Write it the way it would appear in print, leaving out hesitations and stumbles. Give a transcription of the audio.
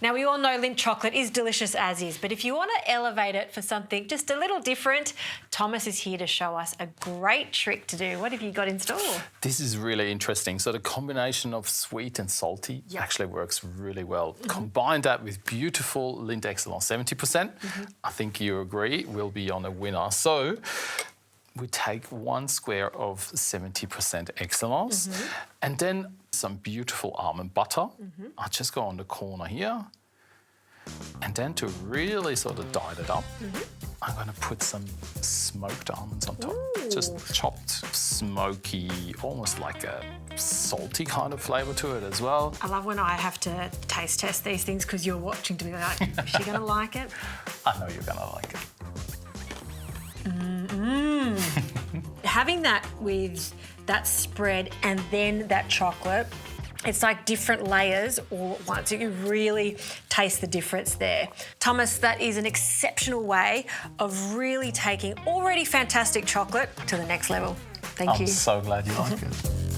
Now, we all know Lindt chocolate is delicious as is, but if you want to elevate it for something just a little different, Thomas is here to show us a great trick to do. What have you got in store? This is really interesting. So the combination of sweet and salty actually works really well. Combine that with beautiful Lindt Excellence 70%, I think you agree, we'll be on a winner. So we take 1 square of 70% Excellence and then some beautiful almond butter. I'll just go on the corner here. And then to really sort of diet it up, I'm going to put some smoked almonds on top. Just chopped, smoky, almost like a salty kind of flavour to it as well. I love when I have to taste test these things because you're watching to be like, is she going to like it? I know you're going to like it. Having that with that spread and then that chocolate, it's like different layers all at once. You can really taste the difference there. Thomas, that is an exceptional way of really taking already fantastic chocolate to the next level. Thank you. I'm so glad you like it.